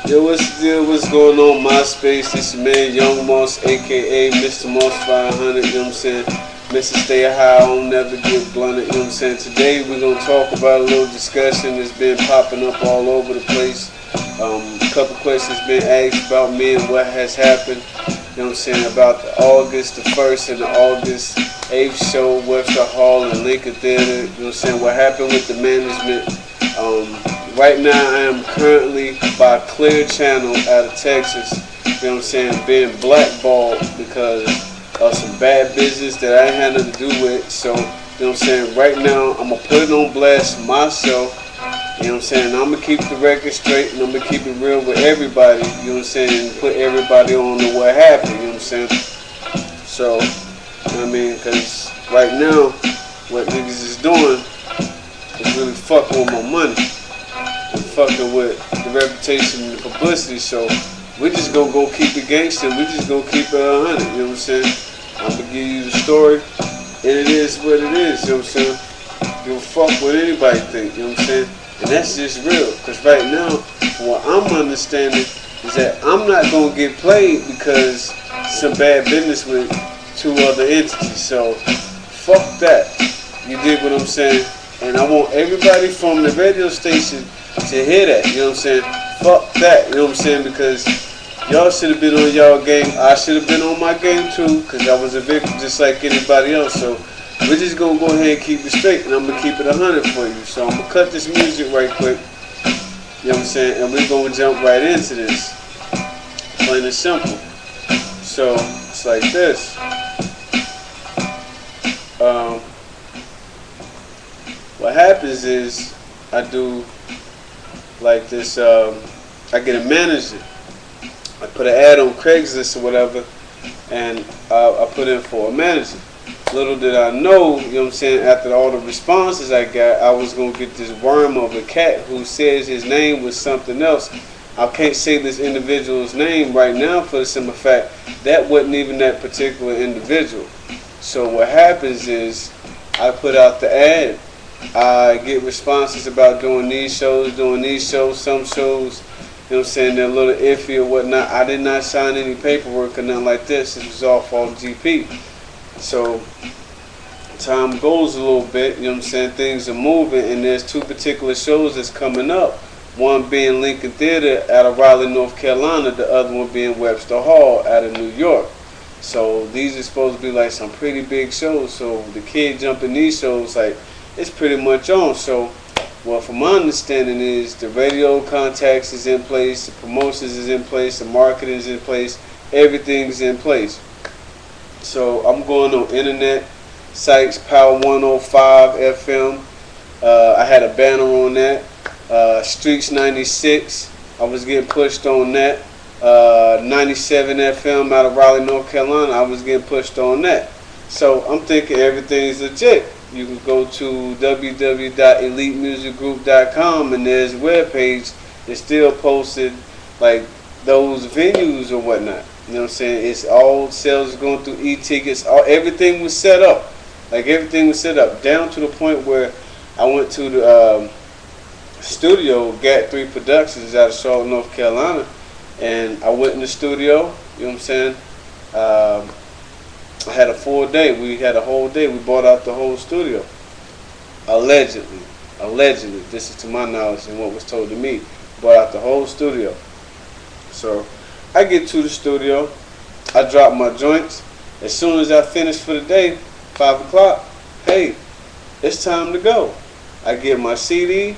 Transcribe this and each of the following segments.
Yo, what's the deal? What's going on, MySpace? This your man, Young Moss, aka Mr. Moss 500, you know what I'm saying? Mr. Stay High, I don't never get blunted, you know what I'm saying? Today we're going to talk about a little discussion that's been popping up all over the place. A couple questions been asked about me and what has happened, you know what I'm saying, about the August the 1st and the August 8th show, Webster Hall and Lincoln Theater, you know what I'm saying, what happened with the management. Right now I am currently by Clear Channel out of Texas, you know what I'm saying, being blackballed because of some bad business that I ain't had nothing to do with. So, you know what I'm saying, right now I'm going to put it on blast myself, you know what I'm saying, I'm going to keep the record straight and I'm going to keep it real with everybody, you know what I'm saying, and put everybody on to what happened, you know what I'm saying. So, you know what I mean, because right now what niggas is doing is really fucking with my money and fucking with the reputation and the publicity. So we just gonna go keep it gangster. We just gonna keep it 100. You know what I'm saying? I'm gonna give you the story, and it is what it is. You know what I'm saying? Give a fuck what anybody think. You know what I'm saying? And that's just real. Cause right now, what I'm understanding is that I'm not gonna get played because some bad business with two other entities. So fuck that. You dig what I'm saying? And I want everybody from the radio station to hear that, you know what I'm saying? Fuck that, you know what I'm saying? Because y'all should have been on y'all game. I should have been on my game too, because I was a victim just like anybody else. So we're just going to go ahead and keep it straight, and I'm going to keep it 100 for you. So I'm going to cut this music right quick, you know what I'm saying? And we're going to jump right into this. Plain and simple. So it's like this. What happens is I do like this, I get a manager. I put an ad on Craigslist or whatever, and I put in for a manager. Little did I know, you know what I'm saying, after all the responses I got, I was going to get this worm of a cat who says his name was something else. I can't say this individual's name right now for the simple fact that wasn't even that particular individual. So what happens is I put out the ad. I get responses about doing these shows, some shows, you know what I'm saying, they're a little iffy or whatnot. I did not sign any paperwork or nothing like this. This was all for GP. So time goes a little bit, you know what I'm saying, things are moving, and there's two particular shows that's coming up. One being Lincoln Theater out of Raleigh, North Carolina, the other one being Webster Hall out of New York. So these are supposed to be like some pretty big shows. So the kid jumping these shows, like, it's pretty much on. So, well, from my understanding is the radio contacts is in place, the promotions is in place, the marketing is in place, everything's in place. So I'm going on internet sites, Power 105 FM. I had a banner on that. Streets 96. I was getting pushed on that. 97 FM out of Raleigh, North Carolina. I was getting pushed on that. So I'm thinking everything's legit. You can go to www.elitemusicgroup.com, and there's a webpage that's still posted like those venues or whatnot. You know what I'm saying? It's all sales going through e-tickets. Everything was set up. Like everything was set up down to the point where I went to the studio, GAT3 Productions out of Charlotte, North Carolina, and I went in the studio. You know what I'm saying? I had a full day. We had a whole day. We bought out the whole studio. Allegedly, this is to my knowledge and what was told to me. Bought out the whole studio. So I get to the studio. I drop my joints. As soon as I finish for the day, 5 o'clock, hey, it's time to go. I get my CD, you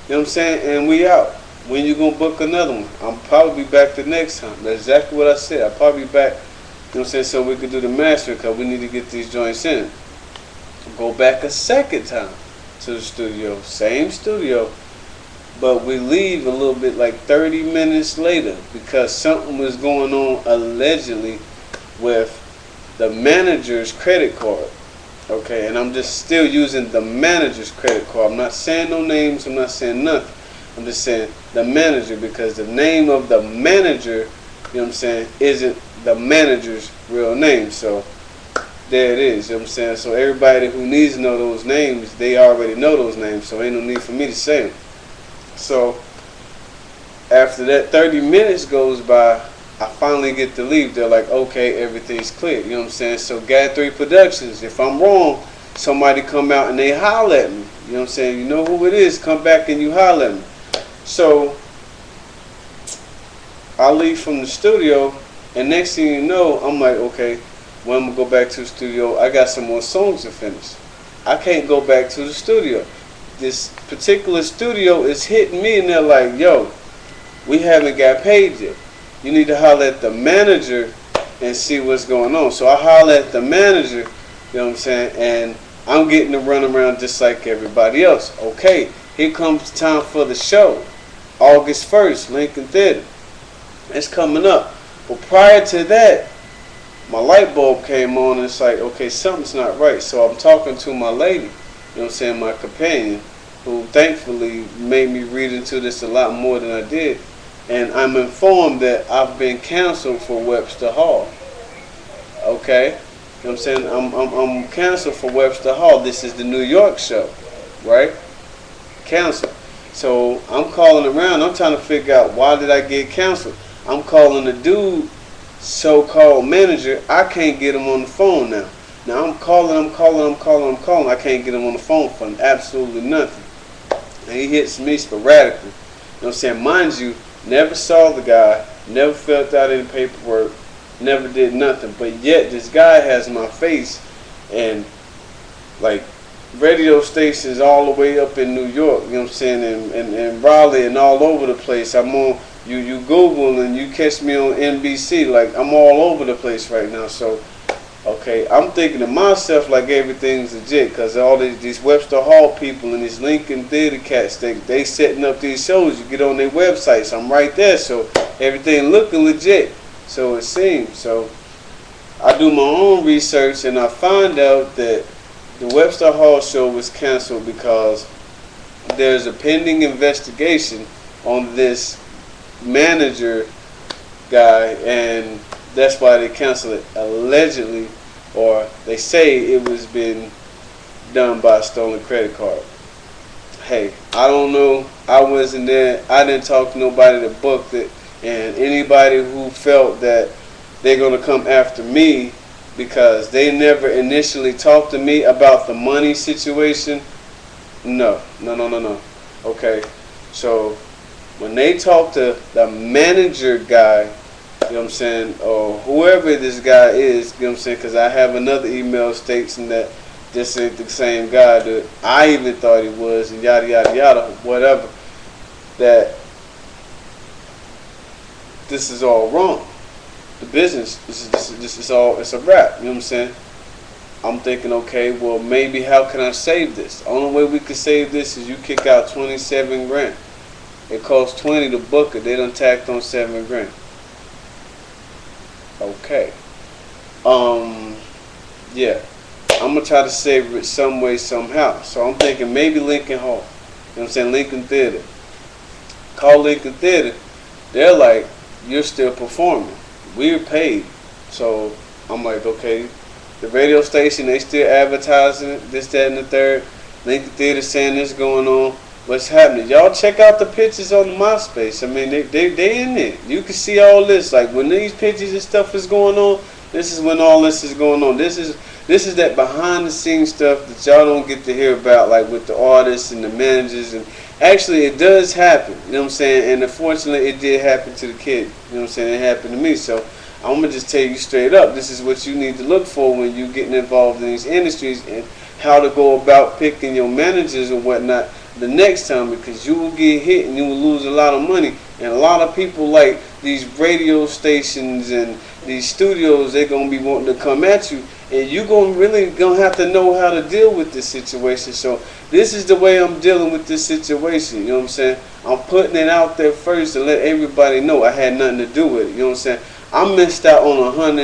know what I'm saying, and we out. When you gonna book another one? I'm probably back the next time. That's exactly what I said. I'll probably be back. You know what I'm saying? So we could do the master, because we need to get these joints in. Go back a second time to the studio. Same studio. But we leave a little bit like 30 minutes later because something was going on allegedly with the manager's credit card. Okay, and I'm just still using the manager's credit card. I'm not saying no names. I'm not saying nothing. I'm just saying the manager, because the name of the manager, you know what I'm saying, isn't the manager's real name. So there it is, you know what I'm saying. So everybody who needs to know those names, they already know those names, so ain't no need for me to say them. So after that 30 minutes goes by, I finally get to leave. They're like, okay, everything's clear. You know what I'm saying? So GAD3 Productions, if I'm wrong, somebody come out and they holler at me. You know what I'm saying? You know who it is, come back and you holler at me. So I leave from the studio, and next thing you know, I'm like, okay, when I'm going to go back to the studio, I got some more songs to finish. I can't go back to the studio. This particular studio is hitting me, and they're like, yo, we haven't got paid yet. You need to holler at the manager and see what's going on. So I holler at the manager, you know what I'm saying, and I'm getting to run around just like everybody else. Okay, here comes time for the show. August 1st, Lincoln Theater. It's coming up. But prior to that, my light bulb came on, and it's like, okay, something's not right. So I'm talking to my lady, you know what I'm saying, my companion, who thankfully made me read into this a lot more than I did. And I'm informed that I've been canceled for Webster Hall. Okay? You know what I'm saying? I'm canceled for Webster Hall. This is the New York show, right? Canceled. So I'm calling around. I'm trying to figure out, why did I get canceled? I'm calling the dude, so-called manager. I can't get him on the phone now. Now I'm calling. I can't get him on the phone for absolutely nothing. And he hits me sporadically. You know what I'm saying? Mind you, never saw the guy, never filled out any paperwork, never did nothing. But yet this guy has my face, and like radio stations all the way up in New York, you know what I'm saying, and Raleigh and all over the place. I'm on, you Google and you catch me on NBC, like I'm all over the place right now. So, okay, I'm thinking to myself like everything's legit, because all these Webster Hall people and these Lincoln Theater cats, they setting up these shows. You get on their websites, I'm right there, so everything looking legit, so it seems. So I do my own research, and I find out that the Webster Hall show was canceled because there's a pending investigation on this manager guy, and that's why they canceled it. Allegedly, or they say it was been done by a stolen credit card. Hey, I don't know. I wasn't there. I didn't talk to nobody that booked it, and anybody who felt that they're going to come after me because they never initially talked to me about the money situation. No. Okay, so when they talk to the manager guy, you know what I'm saying, or whoever this guy is, you know what I'm saying, because I have another email stating that this ain't the same guy that I even thought he was, and yada yada yada, whatever, that this is all wrong. The business, this is all, it's a wrap, you know what I'm saying? I'm thinking, okay, well, maybe how can I save this? The only way we could save this is you kick out 27 grand. It costs 20 to book it. They done tacked on 7 grand. Okay. Yeah. I'm gonna try to save it some way, somehow. So I'm thinking maybe Lincoln Hall. You know what I'm saying? Lincoln Theater. Call Lincoln Theater. They're like, you're still performing. We're paid. So I'm like, okay. The radio station, they still advertising it, this, that, and the third. Lincoln Theater saying this going on. What's happening? Y'all check out the pictures on the MySpace. I mean, they in there. You can see all this. Like when these pictures and stuff is going on, this is when all this is going on. This is that behind the scenes stuff that y'all don't get to hear about, like with the artists and the managers. And actually, it does happen. You know what I'm saying? And unfortunately, it did happen to the kid. You know what I'm saying? It happened to me. So I'm gonna just tell you straight up. This is what you need to look for when you're getting involved in these industries, and how to go about picking your managers and whatnot the next time, because you will get hit and you will lose a lot of money. And a lot of people, like these radio stations and these studios, they're going to be wanting to come at you, and you're really going to have to know how to deal with this situation. So this is the way I'm dealing with this situation, you know what I'm saying? I'm putting it out there first to let everybody know I had nothing to do with it, you know what I'm saying? I missed out on 100